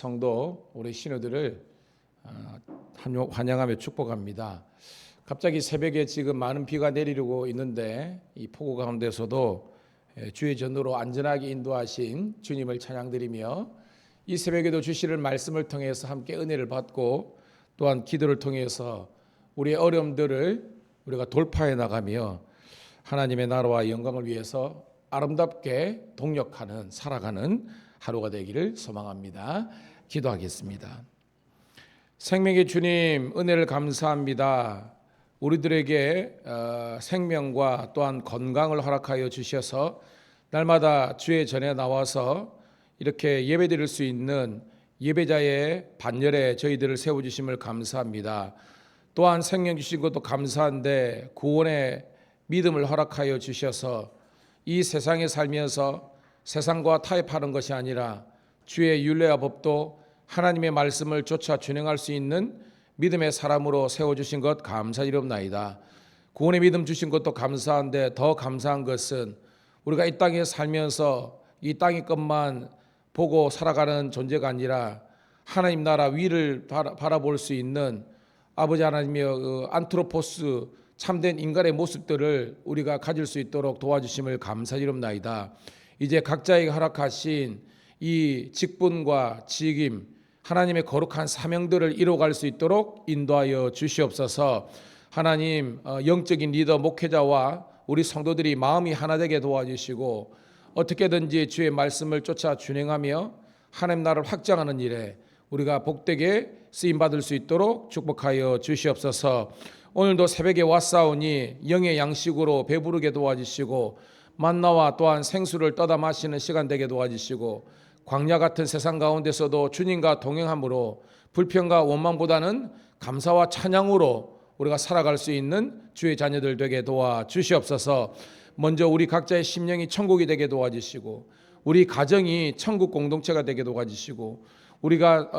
성도 우리 신우들을 환영하며 축복합니다. 갑자기 새벽에 지금 많은 비가 내리고 있는데 이 폭우 가운데서도 주의 전도로 안전하게 인도하신 주님을 찬양드리며 이 새벽에도 주실 말씀을 통해서 함께 은혜를 받고 또한 기도를 통해서 우리의 어려움들을 우리가 돌파해 나가며 하나님의 나라와 영광을 위해서 아름답게 동력하는 살아가는 하루가 되기를 소망합니다. 기도하겠습니다. 생명의 주님, 은혜를 감사합니다. 우리들에게 생명과 또한 건강을 허락하여 주셔서 날마다 주의 전에 나와서 이렇게 예배드릴 수 있는 예배자의 반열에 저희들을 세워주심을 감사합니다. 또한 생명 주신 것도 감사한데 구원의 믿음을 허락하여 주셔서 이 세상에 살면서 세상과 타협하는 것이 아니라 주의 율례와 법도 하나님의 말씀을 쫓아 준행할 수 있는 믿음의 사람으로 세워주신 것 감사드리옵나이다. 구원의 믿음 주신 것도 감사한데 더 감사한 것은 우리가 이 땅에 살면서 이 땅의 것만 보고 살아가는 존재가 아니라 하나님 나라 위를 바라볼 수 있는 아버지 하나님의 안트로포스 참된 인간의 모습들을 우리가 가질 수 있도록 도와주심을 감사드리옵나이다. 이제 각자에게 허락하신 이 직분과 직임, 하나님의 거룩한 사명들을 이루어갈 수 있도록 인도하여 주시옵소서. 하나님, 영적인 리더 목회자와 우리 성도들이 마음이 하나 되게 도와주시고 어떻게든지 주의 말씀을 쫓아 준행하며 하나님 나라를 확장하는 일에 우리가 복되게 쓰임받을 수 있도록 축복하여 주시옵소서. 오늘도 새벽에 왔사오니 영의 양식으로 배부르게 도와주시고 만나와 또한 생수를 떠다 마시는 시간 되게 도와주시고 광야 같은 세상 가운데서도 주님과 동행함으로 불평과 원망보다는 감사와 찬양으로 우리가 살아갈 수 있는 주의 자녀들 되게 도와주시옵소서. 먼저 우리 각자의 심령이 천국이 되게 도와주시고 우리 가정이 천국 공동체가 되게 도와주시고 우리가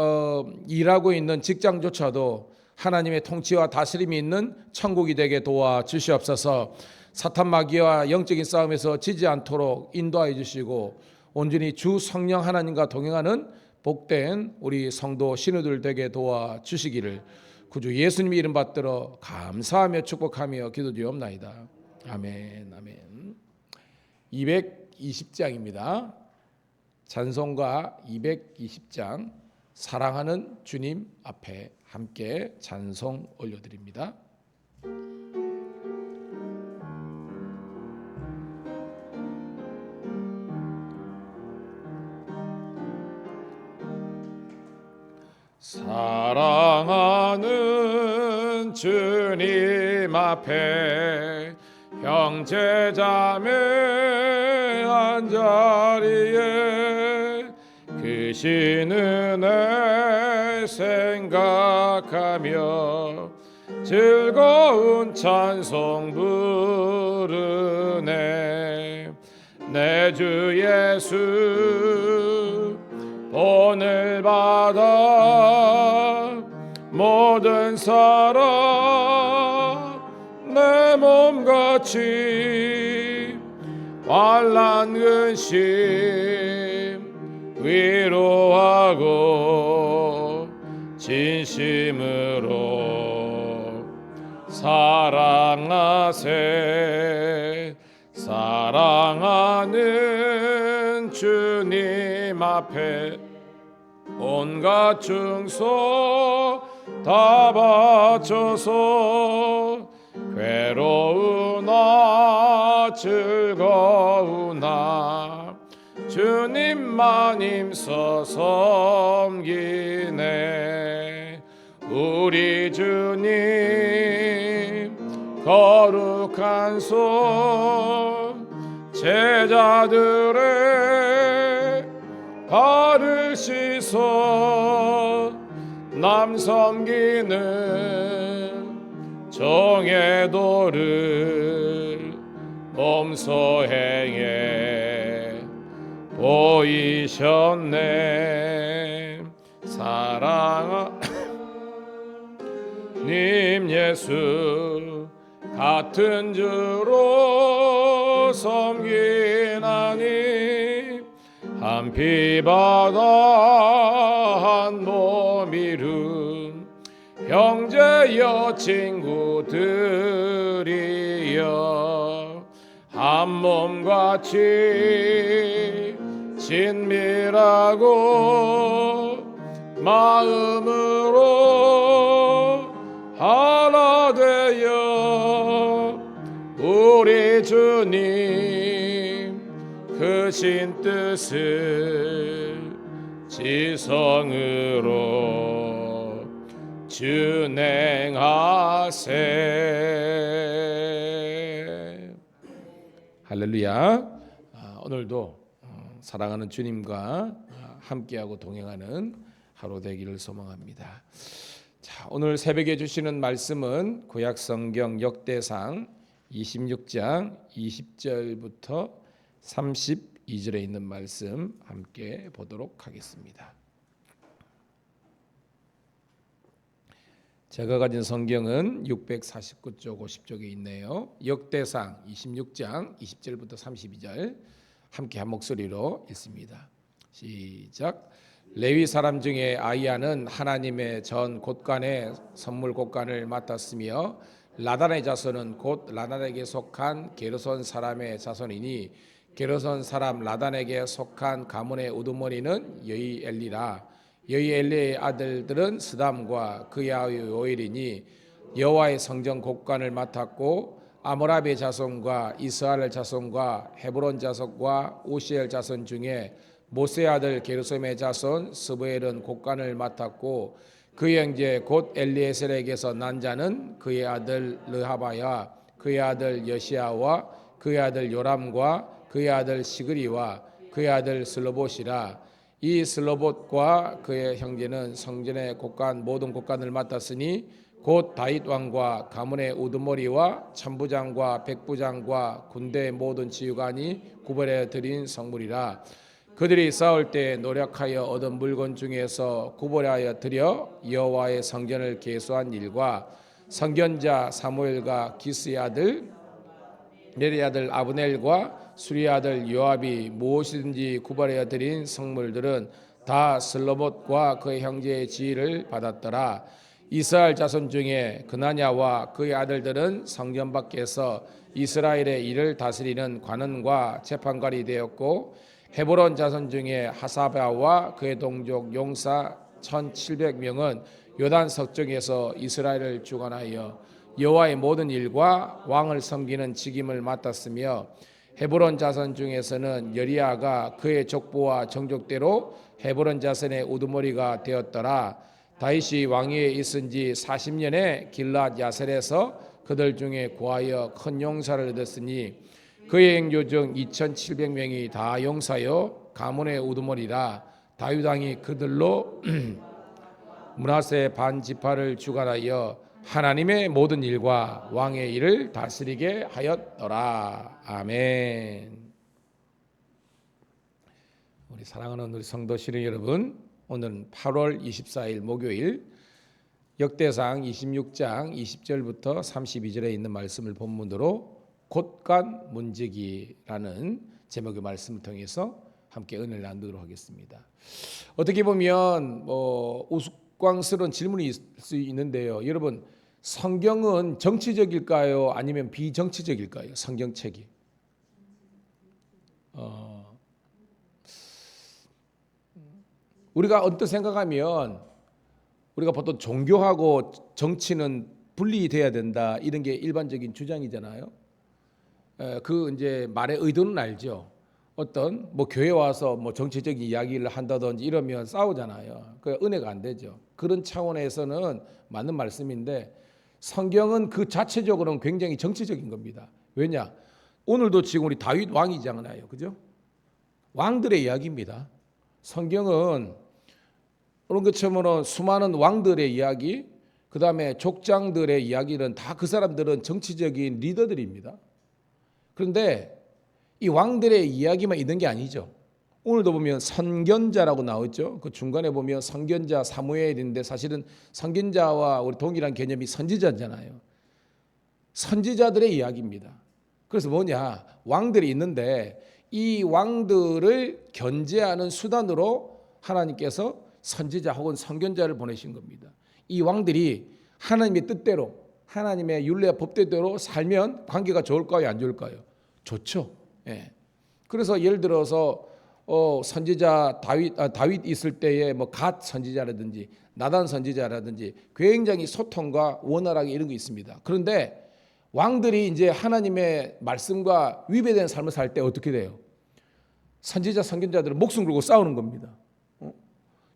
일하고 있는 직장조차도 하나님의 통치와 다스림이 있는 천국이 되게 도와주시옵소서. 사탄 마귀와 영적인 싸움에서 지지 않도록 인도하여 주시고 온전히 주 성령 하나님과 동행하는 복된 우리 성도 신우들 되게 도와주시기를 구주 예수님의 이름 받들어 감사하며 축복하며 기도드리옵나이다. 아멘. 아멘. 220장입니다. 찬송가 220장 사랑하는 주님 앞에 함께 찬송 올려드립니다. 사랑하는 주님 앞에 형제자매 한자리에 그 신은혜 생각하며 즐거운 찬송 부르네. 내 주 예수 본을 받아 모든 사람 내 몸같이 환난 근심 위로하고 진심으로 사랑하세. 사랑하는 주님 앞에 온갖 충소 다 바쳐서 괴로우나 즐거우나 주님만 힘써 섬기네. 우리 주님 거룩한 손 제자들의 발을 씻어 남 섬기는 정의 도를 몸소 행해 보이셨네. 사랑하님 예수 같은 주로 섬기나니 한 피바다 미룬 형제여 친구들이여 한 몸같이 친밀하고 마음으로 하나 되어 우리 주님 크신 뜻을 지성으로 준행하세. 할렐루야. 오늘도 사랑하는 주님과 함께하고 동행하는 하루 되기를 소망합니다. 자, 오늘 새벽에 주시는 말씀은 구약성경 역대상 26장 20절부터 32절에 있는 말씀 함께 보도록 하겠습니다. 제가 가진 성경은 649쪽 50쪽에 있네요. 역대상 26장 20절부터 32절 함께 한 목소리로 읽습니다. 시작. 레위 사람 중에 아이야는 하나님의 전 곳간의 선물 곳간을 맡았으며 라단의 자손은 곧 라단에게 속한 게르손 사람의 자손이니 게르손 사람 라단에게 속한 가문의 우두머리는 여이엘리라. 여이엘리의 아들들은 스담과 그의 아우 요엘이니 여호와의 성전 곳간을 맡았고 아모라비의 자손과 이스라엘 자손과 헤브론 자손과 오시엘 자손 중에 모세 아들 게르솜의 자손 스브엘은 곳간을 맡았고 그의 형제 곧 엘리에셀에게서 난 자는 그의 아들 르하바야 그의 아들 여시아와 그의 아들 요람과 그의 아들 시그리와 그의 아들 슬로봇이라. 이 슬로봇과 그의 형제는 성전의 곳간 모든 곳간을 맡았으니 곧 다윗 왕과 가문의 우두머리와 천부장과 백부장과 군대의 모든 지휘관이 구별해 드린 성물이라. 그들이 싸울 때 노력하여 얻은 물건 중에서 구별하여 드려 여호와의 성전을 계수한 일과 성견자 사무엘과 기스의 아들 네리의 아들 아브넬과 수리의 아들 요압이 무엇이든지 구별하여 드린 성물들은 다 슬로봇과 그의 형제의 지휘를 받았더라. 이스라엘 자손 중에 그나냐와 그의 아들들은 성전 밖에서 이스라엘의 일을 다스리는 관원과 재판관이 되었고 헤브론 자손 중에 하사바와 그의 동족 용사 1700명은 요단 서쪽에서 이스라엘을 주관하여 여호와의 모든 일과 왕을 섬기는 직임을 맡았으며 헤브론 자손 중에서는 여리야가 그의 족보와 정족대로 헤브론 자손의 우두머리가 되었더라. 다윗이 왕위에 있은 지 40년에 길랏 야셀에서 그들 중에 구하여 큰 용사를 얻었으니 그의 행조 중 2700명이 다 용사요 가문의 우두머리라. 다윗 왕이 그들로 므낫세 반 지파를 주관하여 하나님의 모든 일과 왕의 일을 다스리게 하였더라. 아멘. 우리 사랑하는 우리 성도 시리 여러분, 오늘은 8월 24일 목요일 역대상 26장 20절부터 32절에 있는 말씀을 본문으로 곳간 문지기라는 제목의 말씀을 통해서 함께 은혜를 나누도록 하겠습니다. 어떻게 보면 우스꽝스러운 질문이 있을 수 있는데요. 여러분, 성경은 정치적일까요? 아니면 비정치적일까요? 성경책이. 우리가 언뜻 생각하면 우리가 보통 종교하고 정치는 분리돼야 된다 이런 게 일반적인 주장이잖아요. 그 이제 말의 의도는 알죠. 어떤 교회 와서 정치적인 이야기를 한다든지 이러면 싸우잖아요. 그 은혜가 안 되죠. 그런 차원에서는 맞는 말씀인데 성경은 그 자체적으로는 굉장히 정치적인 겁니다. 왜냐? 오늘도 지금 우리 다윗 왕이잖아요. 그죠? 왕들의 이야기입니다. 성경은 그런 것처럼 수많은 왕들의 이야기, 그 다음에 족장들의 이야기는 다 그 사람들은 정치적인 리더들입니다. 그런데 이 왕들의 이야기만 있는 게 아니죠. 오늘도 보면 선견자라고 나오죠. 그 중간에 보면 선견자 사무엘인데 사실은 선견자와 우리 동일한 개념이 선지자잖아요. 선지자들의 이야기입니다. 그래서 뭐냐? 왕들이 있는데 이 왕들을 견제하는 수단으로 하나님께서 선지자 혹은 선견자를 보내신 겁니다. 이 왕들이 하나님의 뜻대로 하나님의 율례와 법대로 살면 관계가 좋을까요, 안 좋을까요? 좋죠. 예. 그래서 예를 들어서 선지자 다윗 있을 때에 뭐 갓 선지자라든지 나단 선지자라든지 굉장히 소통과 원활하게 이런 게 있습니다. 그런데 왕들이 이제 하나님의 말씀과 위배된 삶을 살 때 어떻게 돼요? 선지자 선견자들은 목숨 걸고 싸우는 겁니다.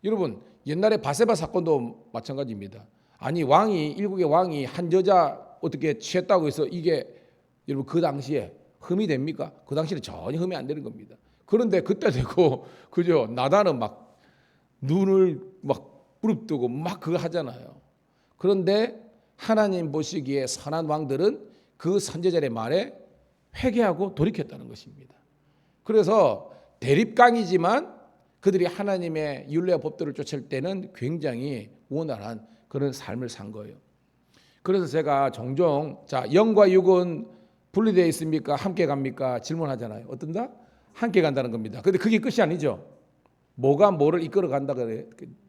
여러분 옛날에 바세바 사건도 마찬가지입니다. 아니 일국의 왕이 한 여자 어떻게 취했다고 해서 이게 여러분 그 당시에 흠이 됩니까? 그 당시에는 전혀 흠이 안 되는 겁니다. 그런데 그때 되고 그죠? 나단은 막 눈을 막 부릅뜨고 막 그거 하잖아요. 그런데 하나님 보시기에 선한 왕들은 그 선지자의 말에 회개하고 돌이켰다는 것입니다. 그래서 대립강이지만 그들이 하나님의 율례와 법도를 쫓을 때는 굉장히 원활한 그런 삶을 산 거예요. 그래서 제가 종종 영과 육은 분리되어 있습니까? 함께 갑니까? 질문하잖아요. 어떤다? 함께 간다는 겁니다. 근데 그게 끝이 아니죠. 뭐가 뭐를 이끌어 간다고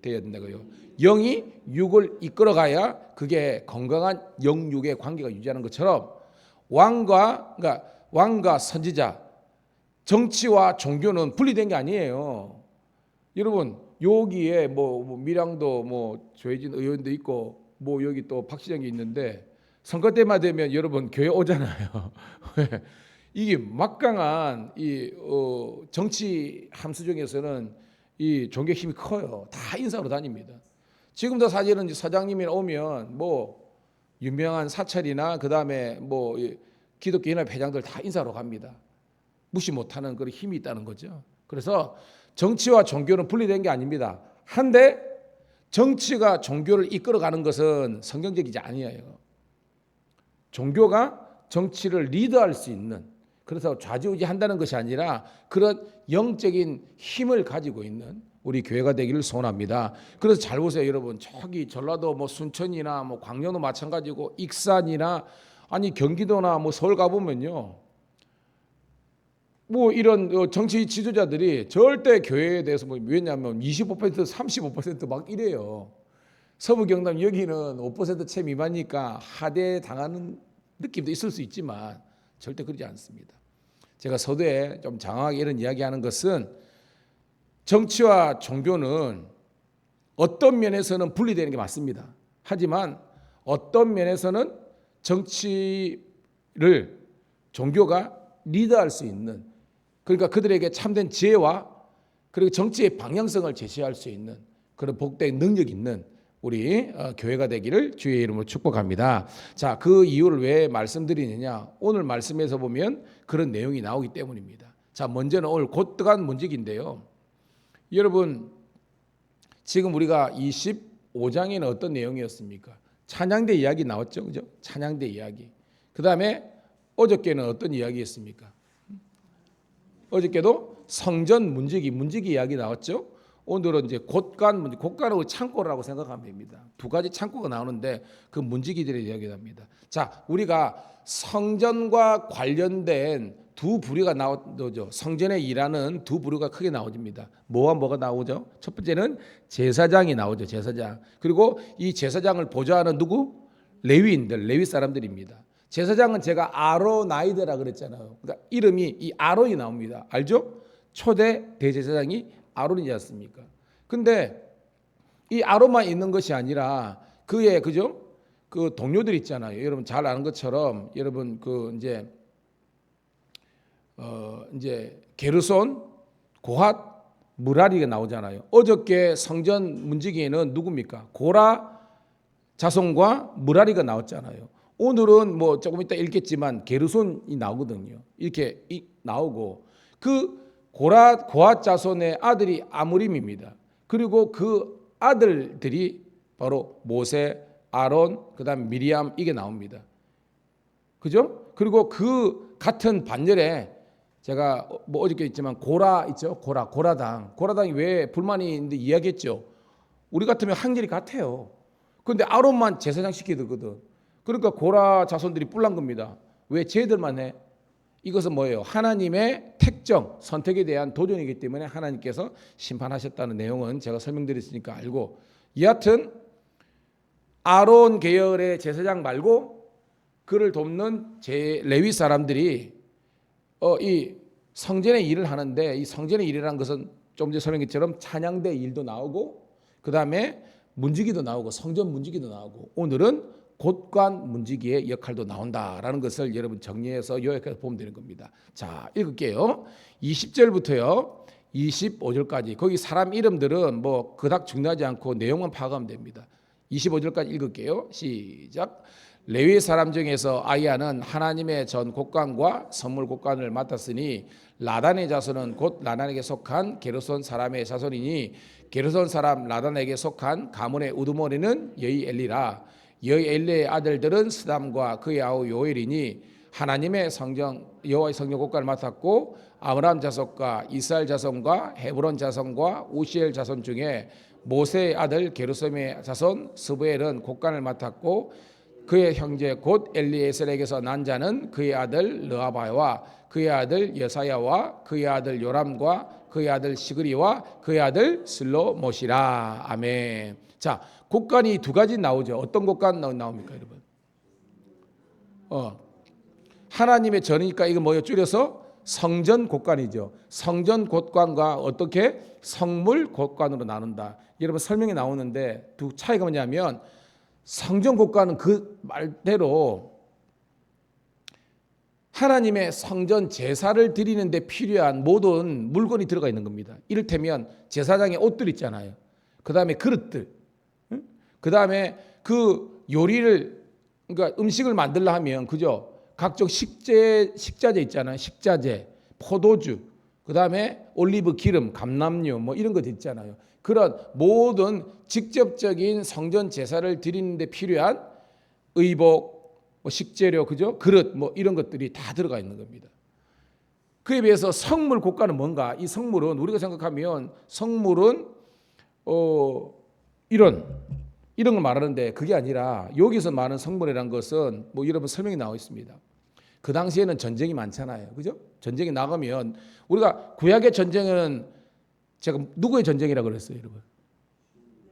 되어야 된다고요. 영이 육을 이끌어 가야 그게 건강한 영육의 관계가 유지하는 것처럼 왕과 선지자, 정치와 종교는 분리된 게 아니에요. 여러분 여기에 뭐 밀양도 뭐 조혜진 의원도 있고 뭐 여기 또 박시정이 있는데 선거 때만 되면 여러분 교회 오잖아요. 이게 막강한 이 정치 함수 중에서는 이 종교 힘이 커요. 다 인사로 다닙니다. 지금도 사실은 사장님이 오면 뭐 유명한 사찰이나 그 다음에 뭐 기독교 연합 회장들 다 인사로 갑니다. 무시 못하는 그런 힘이 있다는 거죠. 그래서 정치와 종교는 분리된 게 아닙니다. 한데 정치가 종교를 이끌어가는 것은 성경적이지 아니에요. 종교가 정치를 리드할 수 있는, 그래서 좌지우지한다는 것이 아니라 그런 영적인 힘을 가지고 있는 우리 교회가 되기를 소원합니다. 그래서 잘 보세요, 여러분. 저기 전라도 뭐 순천이나 뭐 광양도 마찬가지고 익산이나 아니 경기도나 뭐 서울 가보면요, 뭐 이런 정치 지도자들이 절대 교회에 대해서 뭐 왜냐하면 25% 35% 이래요. 서부 경남 여기는 5%채 미만이니까 하대 당하는 느낌도 있을 수 있지만 절대 그러지 않습니다. 제가 서두에 좀 장황하게 이런 이야기하는 것은 정치와 종교는 어떤 면에서는 분리되는 게 맞습니다. 하지만 어떤 면에서는 정치를 종교가 리드할 수 있는, 그러니까 그들에게 참된 지혜와 그리고 정치의 방향성을 제시할 수 있는 그런 복된 능력 있는 우리 교회가 되기를 주의 이름으로 축복합니다. 자, 그 이유를 왜 말씀드리느냐? 오늘 말씀에서 보면 그런 내용이 나오기 때문입니다. 자, 먼저는 오늘 곧 들어간 문제인데요. 여러분, 지금 우리가 25장에는 어떤 내용이었습니까? 찬양대 이야기 나왔죠, 그죠? 찬양대 이야기. 그 다음에 어저께는 어떤 이야기였습니까? 어저께도 성전 문지기 이야기 나왔죠. 오늘은 이제 곳간하고 창고라고 생각하면 됩니다. 두 가지 창고가 나오는데 그 문지기들의 이야기를 합니다. 자, 우리가 성전과 관련된 두 부류가 나오죠. 성전에 일하는 두 부류가 크게 나옵니다. 뭐가 나오죠? 첫 번째는 제사장이 나오죠. 제사장. 그리고 이 제사장을 보좌하는 누구? 레위인들, 레위 사람들입니다. 제사장은 제가 아로나이드라 그랬잖아요. 그러니까 이름이 이 아론이 나옵니다. 알죠? 초대 대제사장이 아론이지 않습니까? 근데 이 아론만 있는 것이 아니라 그의 그죠? 그 동료들 있잖아요. 여러분 잘 아는 것처럼 여러분 그 이제 게르손, 고핫, 무라리가 나오잖아요. 어저께 성전 문지기에는 누굽니까? 고라 자손과 무라리가 나왔잖아요. 오늘은 뭐 조금 이따 읽겠지만 게르손이 나오거든요. 이렇게 나오고 그 고핫 자손의 아들이 아므림입니다. 그리고 그 아들들이 바로 모세, 아론, 그다음 미리암 이게 나옵니다. 그죠? 그리고 그 같은 반열에 제가 뭐 어저께 있지만 고라 있죠? 고라당이 왜 불만이 있는데 이야기했죠. 우리 같으면 한결이 같아요. 그런데 아론만 제사장 시키거든. 그러니까 고라 자손들이 뿔난 겁니다. 왜 쟤들만 해? 이것은 뭐예요? 하나님의 택정, 선택에 대한 도전이기 때문에 하나님께서 심판하셨다는 내용은 제가 설명드렸으니까 알고, 여하튼 아론 계열의 제사장 말고 그를 돕는 레위 사람들이 이 성전의 일을 하는데, 이 성전의 일이라는 것은 좀 전에 설명한 것처럼 찬양대 일도 나오고 그 다음에 문지기도 나오고 성전 문지기도 나오고 오늘은 곳간 문지기의 역할도 나온다라는 것을 여러분 정리해서 요약해서 보면 되는 겁니다. 자, 읽을게요. 20절부터요 25절까지 거기 사람 이름들은 뭐 그닥 중요하지 않고 내용만 파악하면 됩니다. 25절까지 읽을게요. 시작. 레위 사람 중에서 아이야는 하나님의 전 곳간과 선물 곳간을 맡았으니 라단의 자손은 곧 라단에게 속한 게르손 사람의 자손이니 게르손 사람 라단에게 속한 가문의 우두머리는 여이엘리라. 여이엘리의 아들들은 스담과 그의 아우 요엘이니 하나님의 성전 여호와의 성전 곳간을 맡았고 아브라함 자손과 이스라엘 자손과 헤브론 자손과 우시엘 자손 중에 모세의 아들 게르솜의 자손 스부엘은 곳간을 맡았고 그의 형제 곧 엘리에셀에게서 난 자는 그의 아들 르아바와 그의 아들 여사야와 그의 아들 요람과 그의 아들 시그리와 그의 아들 슬로못이라. 아멘. 자, 곳간이 두 가지 나오죠. 어떤 곳간 나옵니까, 여러분? 하나님의 전이니까 이거 뭐예요? 줄여서 성전 곳간이죠. 성전 곳간과 어떻게 성물 곳간으로 나눈다. 여러분 설명이 나오는데 두 차이가 뭐냐면 성전 곳간은 그 말대로 하나님의 성전 제사를 드리는데 필요한 모든 물건이 들어가 있는 겁니다. 이를테면 제사장의 옷들 있잖아요. 그 다음에 그릇들, 그 다음에 그 요리를 그러니까 음식을 만들려 하면 그죠? 각종 식자재 있잖아요. 식자재, 포도주, 그 다음에 올리브 기름, 감람류 뭐 이런 것 있잖아요. 그런 모든 직접적인 성전 제사를 드리는데 필요한 의복, 뭐 식재료, 그죠? 그릇, 뭐 이런 것들이 다 들어가 있는 겁니다. 그에 비해서 성물 곳간은 뭔가? 이 성물은 우리가 생각하면 성물은 이런 걸 말하는데 그게 아니라 여기서 말하는 성물이라는 것은 뭐 여러분 설명이 나와 있습니다. 그 당시에는 전쟁이 많잖아요, 그죠? 전쟁이 나가면 우리가 구약의 전쟁은 제가 누구의 전쟁이라고 그랬어요, 여러분?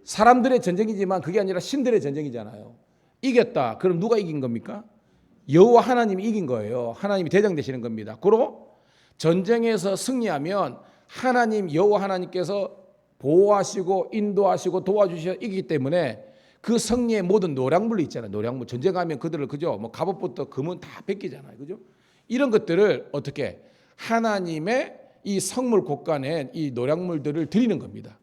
사람들의 전쟁이지만 그게 아니라 신들의 전쟁이잖아요. 이겼다. 그럼 누가 이긴 겁니까? 여호와 하나님이 이긴 거예요. 하나님이 대장 되시는 겁니다. 그리고 전쟁에서 승리하면 하나님 여호와 하나님께서 보호하시고 인도하시고 도와주셔 이기기 때문에 그 승리의 모든 노량물이 있잖아요. 노량물 전쟁하면 그들을 그죠? 뭐 갑옷부터 금은 다 뺏기잖아요, 그죠? 이런 것들을 어떻게 하나님의 이 성물 곳간에 이 노량물들을 드리는 겁니다.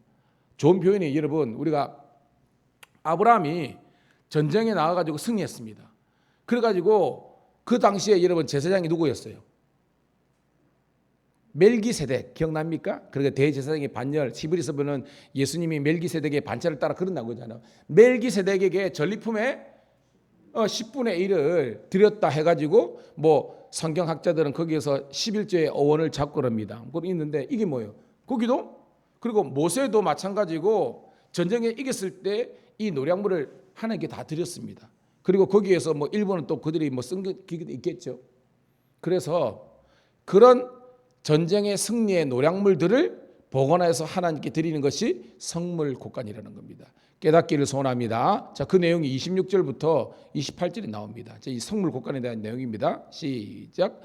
좋은 표현이 여러분 우리가 아브라함이 전쟁에 나와가지고 승리했습니다. 그래가지고 그 당시에 여러분 제사장이 누구였어요? 멜기세덱 기억납니까? 그러니까 대제사장의 반열 히브리서 보면 예수님이 멜기세덱의 반차를 따라 그런다고 하잖아요. 멜기세덱에게 전리품의 10분의 1을 드렸다 해가지고 뭐 성경학자들은 거기에서 11조의 어원을 잡고 그럽니다. 그거 있는데 이게 뭐예요? 거기도 그리고 모세도 마찬가지고 전쟁에 이겼을 때 이 노량물을 하나님께 다 드렸습니다. 그리고 거기에서 뭐 일본은 또 그들이 뭐 쓴 게 있겠죠. 그래서 그런 전쟁의 승리의 노량물들을 보관해서 하나님께 드리는 것이 성물 곳간이라는 겁니다. 깨닫기를 소원합니다. 자, 그 내용이 26절부터 28절에 나옵니다. 이 성물 곳간에 대한 내용입니다. 시작.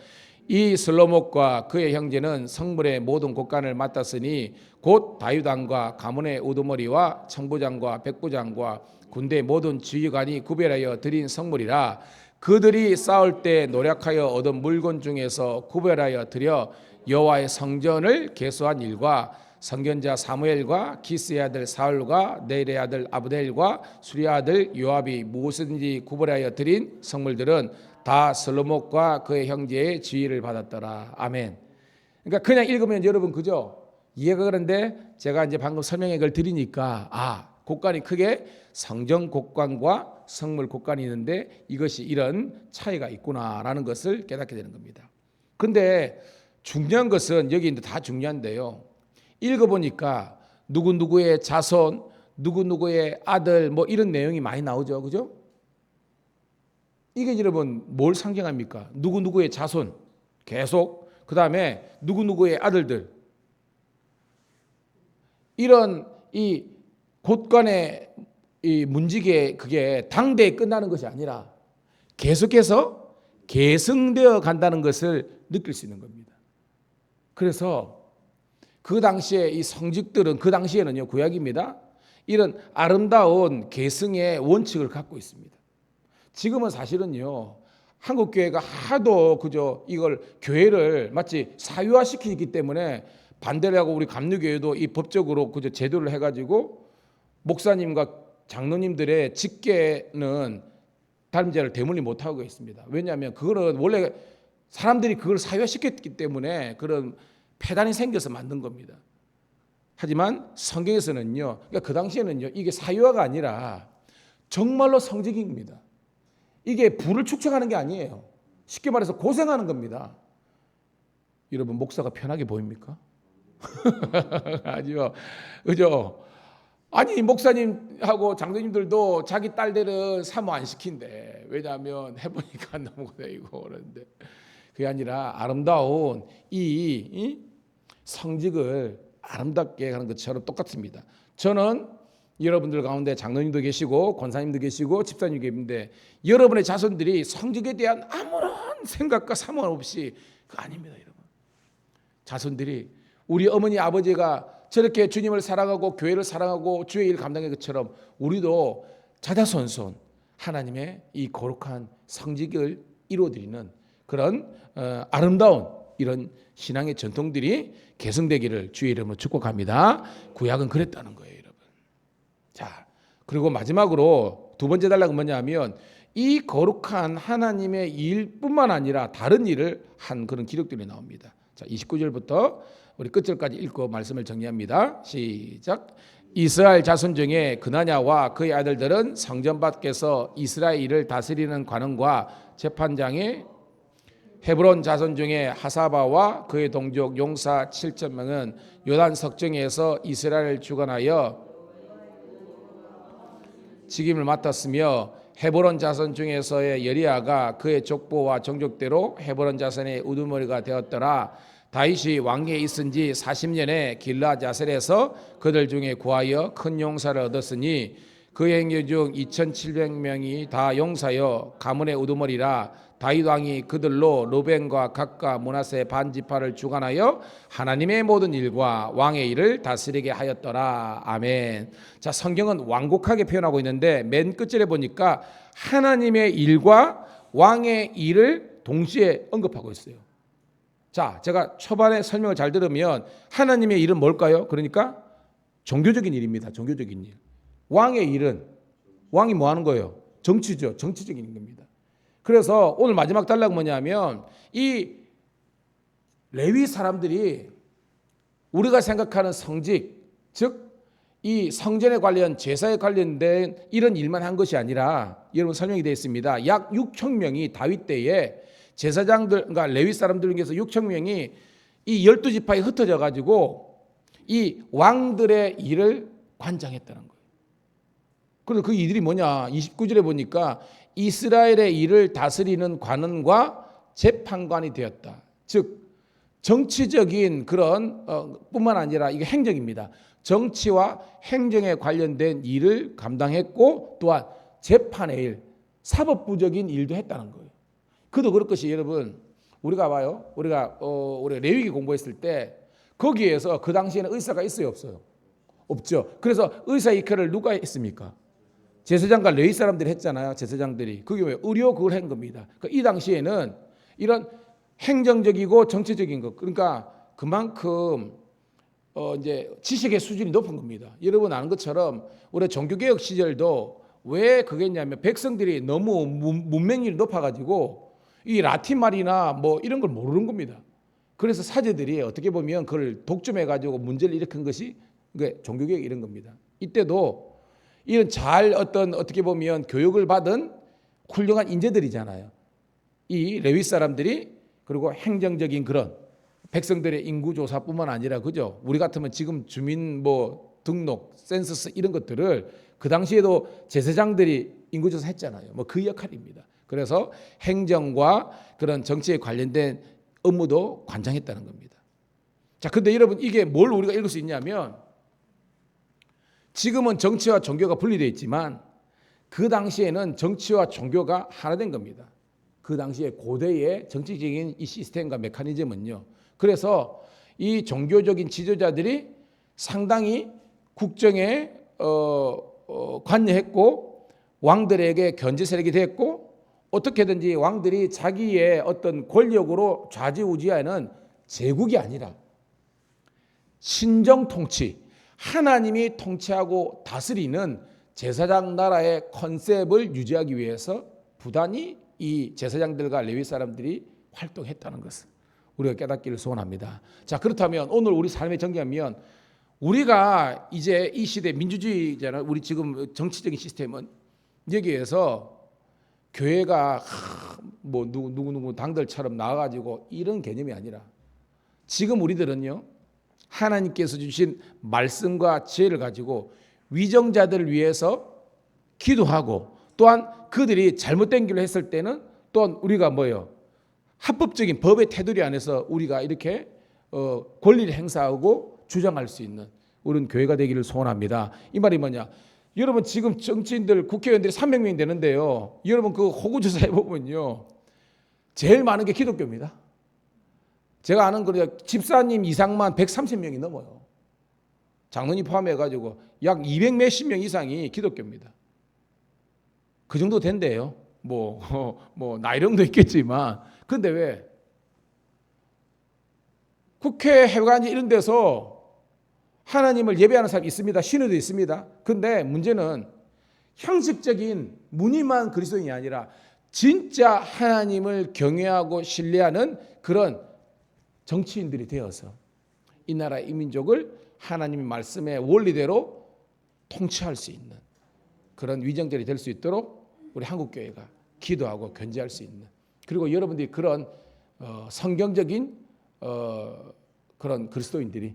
이 슬로목과 그의 형제는 성물의 모든 곳간을 맡았으니 곧 다윗 왕과 가문의 우두머리와 청부장과 백부장과 군대 모든 지휘관이 구별하여 드린 성물이라. 그들이 싸울 때 노력하여 얻은 물건 중에서 구별하여 드려 여호와의 성전을 계수한 일과 선견자 사무엘과 기스의 아들 사울과 네일의 아들 아브델과 수리의 아들 요압이 무엇인지 구별하여 드린 성물들은 다 슬로목과 그의 형제의 지휘를 받았더라. 아멘. 그러니까 그냥 읽으면 여러분 그죠? 이해가 그런데 제가 이제 방금 설명의 걸 드리니까 곳간이 크게 성전 곳간과 성물 곳간이 있는데 이것이 이런 차이가 있구나라는 것을 깨닫게 되는 겁니다. 근데 중요한 것은 여기 있는데 다 중요한데요. 읽어보니까 누구누구의 자손, 누구누구의 아들 뭐 이런 내용이 많이 나오죠. 그죠? 이게 여러분 뭘 상징합니까? 누구누구의 자손. 계속 그다음에 누구누구의 아들들 이런 이 곳간의 이 문지기에 그게 당대에 끝나는 것이 아니라 계속해서 계승되어 간다는 것을 느낄 수 있는 겁니다. 그래서 그 당시에 이 성직들은 그 당시에는요 구약입니다. 이런 아름다운 계승의 원칙을 갖고 있습니다. 지금은 사실은요 한국 교회가 하도 그저 이걸 교회를 마치 사유화시키기 때문에 반대를 하고 우리 감리교회도 이 법적으로 그저 제도를 해가지고 목사님과 장로님들의 직계는 담임자를 대물리 못하고 있습니다. 왜냐하면 그거는 원래 사람들이 그걸 사유화시켰기 때문에 그런 폐단이 생겨서 만든 겁니다. 하지만 성경에서는요, 그러니까 그 당시에는요, 이게 사유화가 아니라 정말로 성직입니다. 이게 부를 축적하는 게 아니에요. 쉽게 말해서 고생하는 겁니다. 여러분 목사가 편하게 보입니까? 아니요, 그죠? 아니 목사님하고 장로님들도 자기 딸들은 사모 안 시킨대. 왜냐하면 해보니까 너무 고생이고 그러는데 그게 아니라 아름다운 이 성직을 아름답게 하는 것처럼 똑같습니다. 저는 여러분들 가운데 장로님도 계시고 권사님도 계시고 집사님도 계신데 여러분의 자손들이 성직에 대한 아무런 생각과 사모 없이 그거 아닙니다. 여러분 자손들이 우리 어머니 아버지가 저렇게 주님을 사랑하고 교회를 사랑하고 주의 일을 감당한 것처럼 우리도 자자손손 하나님의 이 거룩한 성직을 이루어드리는 그런 아름다운 이런 신앙의 전통들이 계승되기를 주의 이름으로 축복합니다. 구약은 그랬다는 거예요, 여러분. 자, 그리고 마지막으로 두 번째 단락은 뭐냐면 이 거룩한 하나님의 일뿐만 아니라 다른 일을 한 그런 기록들이 나옵니다. 자, 29절부터 우리 끝절까지 읽고 말씀을 정리합니다. 시작. 이스라엘 자손 중에 그나냐와 그의 아들들은 성전 밖에서 이스라엘을 다스리는 관원과 재판장이 헤브론 자손 중에 하사바와 그의 동족 용사 7,000명은 요단 석정에서 이스라엘을 주관하여 직임을 맡았으며 헤브론 자손 중에서의 여리야가 그의 족보와 종족대로 헤브론 자손의 우두머리가 되었더라. 다윗이 왕위에 있은 지 40년에 길라자셀에서 그들 중에 구하여 큰 용사를 얻었으니 그의 행여 중 2,700명이 다 용사여 가문의 우두머리라. 다윗 왕이 그들로 르벤과 갓과 므낫세 반 지파를 주관하여 하나님의 모든 일과 왕의 일을 다스리게 하였더라. 아멘. 자, 성경은 완곡하게 표현하고 있는데 맨 끝절에 보니까 하나님의 일과 왕의 일을 동시에 언급하고 있어요. 자, 제가 초반에 설명을 잘 들으면 하나님의 일은 뭘까요? 그러니까 종교적인 일입니다. 종교적인 일. 왕의 일은 왕이 뭐 하는 거예요? 정치죠. 정치적인 겁니다. 그래서 오늘 마지막 단락은 뭐냐면 이 레위 사람들이 우리가 생각하는 성직, 즉 이 성전에 관련 제사에 관련된 이런 일만 한 것이 아니라 여러분 설명이 되어 있습니다. 약 6천 명이 다윗 때에 제사장들, 그러니까 레위 사람들 중에서 6천 명이 이 12지파에 흩어져 가지고 이 왕들의 일을 관장했다는 거예요. 그래서 그 이들이 뭐냐? 29절에 보니까 이스라엘의 일을 다스리는 관원과 재판관이 되었다. 즉 정치적인 그런 뿐만 아니라 이게 행정입니다. 정치와 행정에 관련된 일을 감당했고 또한 재판의 일, 사법부적인 일도 했다는 거예요. 그도 그럴 것이 여러분 우리가 봐요. 우리가 레위기 공부했을 때 거기에서 그 당시에는 의사가 있어요, 없어요? 없죠. 그래서 의사 역할을 누가 했습니까? 제사장과 레위 사람들이 했잖아요. 제사장들이. 그게 왜 의료 그걸 한 겁니다. 그러니까 이 당시에는 이런 행정적이고 정치적인 것, 그러니까 그만큼 이제 지식의 수준이 높은 겁니다. 여러분 아는 것처럼 우리 종교개혁 시절도 왜 그겠냐면 백성들이 너무 문맹률이 높아가지고 이 라틴 말이나 뭐 이런 걸 모르는 겁니다. 그래서 사제들이 어떻게 보면 그걸 독점해가지고 문제를 일으킨 것이 종교개혁 이런 겁니다. 이때도 이런 잘 어떻게 보면 교육을 받은 훌륭한 인재들이잖아요. 이 레위 사람들이 그리고 행정적인 그런 백성들의 인구조사뿐만 아니라 그죠? 우리 같으면 지금 주민 뭐 등록, 센서스 이런 것들을 그 당시에도 제사장들이 인구조사 했잖아요. 뭐 그 역할입니다. 그래서 행정과 그런 정치에 관련된 업무도 관장했다는 겁니다. 자, 근데 여러분 이게 뭘 우리가 읽을 수 있냐면 지금은 정치와 종교가 분리되어 있지만 그 당시에는 정치와 종교가 하나 된 겁니다. 그 당시에 고대의 정치적인 이 시스템과 메커니즘은요. 그래서 이 종교적인 지도자들이 상당히 국정에 관여했고 왕들에게 견제 세력이 됐고 어떻게든지 왕들이 자기의 어떤 권력으로 좌지우지하는 제국이 아니라 신정 통치, 하나님이 통치하고 다스리는 제사장 나라의 컨셉을 유지하기 위해서 부단히 이 제사장들과 레위 사람들이 활동했다는 것을 우리가 깨닫기를 소원합니다. 자, 그렇다면 오늘 우리 삶의 정리하면 우리가 이제 이 시대 민주주의잖아요. 우리 지금 정치적인 시스템은 여기에서 교회가 뭐 누구 당들처럼 나와가지고 이런 개념이 아니라 지금 우리들은요 하나님께서 주신 말씀과 지혜를 가지고 위정자들을 위해서 기도하고 또한 그들이 잘못된 길을 했을 때는 또한 우리가 뭐예요? 합법적인 법의 테두리 안에서 우리가 이렇게 권리를 행사하고 주장할 수 있는 우리는 교회가 되기를 소원합니다. 이 말이 뭐냐? 여러분 지금 정치인들 국회의원들이 300명이 되는데요. 여러분 그 호구조사해 보면요. 제일 많은 게 기독교입니다. 제가 아는 그 집사님 이상만 130명이 넘어요. 장로님 포함해가지고 약 200 몇십 명 이상이 기독교입니다. 그 정도 된대요. 뭐 나이령도 있겠지만, 근데 왜 국회 회관 이런 데서 하나님을 예배하는 사람이 있습니다. 신우도 있습니다. 근데 문제는 형식적인 무늬만 그리스도인이 아니라 진짜 하나님을 경외하고 신뢰하는 그런 정치인들이 되어서 이 나라 이 민족을 하나님의 말씀의 원리대로 통치할 수 있는 그런 위정들이 될 수 있도록 우리 한국교회가 기도하고 견제할 수 있는, 그리고 여러분들이 그런 성경적인 그런 그리스도인들이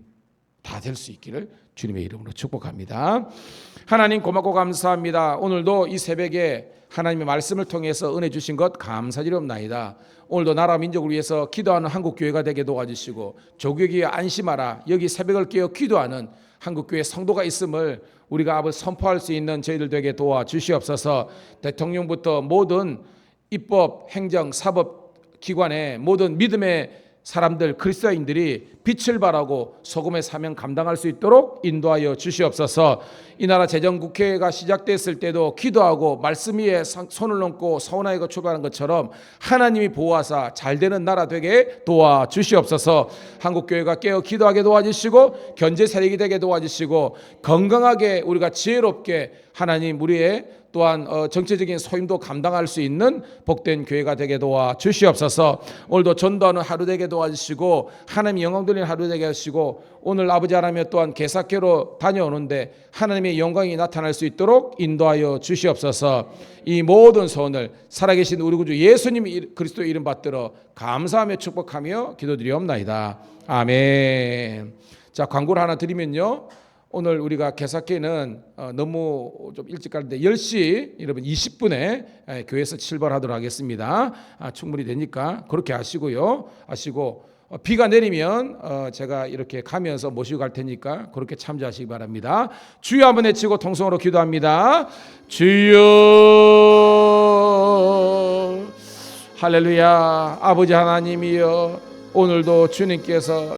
다 될 수 있기를 주님의 이름으로 축복합니다. 하나님 고맙고 감사합니다. 오늘도 이 새벽에 하나님의 말씀을 통해서 은혜 주신 것 감사드리옵나이다. 오늘도 나라 민족을 위해서 기도하는 한국교회가 되게 도와주시고 조국이 안심하라 여기 새벽을 깨어 기도하는 한국교회 성도가 있음을 우리가 아버지 선포할 수 있는 저희들 되게 도와주시옵소서. 대통령부터 모든 입법, 행정, 사법 기관의 모든 믿음의 사람들 그리스도인들이 빛을 발하고 소금의 사명 감당할 수 있도록 인도하여 주시옵소서. 이 나라 재정국회가 시작됐을 때도 기도하고 말씀 위에 손을 얹고 서운하게 출발한 것처럼 하나님이 보호하사 잘되는 나라 되게 도와주시옵소서. 한국교회가 깨어 기도하게 도와주시고 견제 세력이 되게 도와주시고 건강하게 우리가 지혜롭게 하나님 우리의 또한 정치적인 소임도 감당할 수 있는 복된 교회가 되게 도와주시옵소서. 오늘도 전도하는 하루 되게 도와주시고 하나님 영광 돌리는 하루 되게 하시고 오늘 아버지 하나님 또한 개사교로 다녀오는데 하나님의 영광이 나타날 수 있도록 인도하여 주시옵소서. 이 모든 소원을 살아계신 우리 구주 예수님 그리스도 이름 받들어 감사하며 축복하며 기도드리옵나이다. 아멘. 자, 광고를 하나 드리면요. 오늘 우리가 개사교는 너무 좀 일찍 가는데 10시 여러분 20분에 교회에서 출발하도록 하겠습니다. 충분히 되니까 그렇게 하시고요. 비가 내리면 제가 이렇게 가면서 모시고 갈 테니까 그렇게 참조하시기 바랍니다. 주여 한번 외치고 통성으로 기도합니다. 주여 할렐루야. 아버지 하나님이여 오늘도 주님께서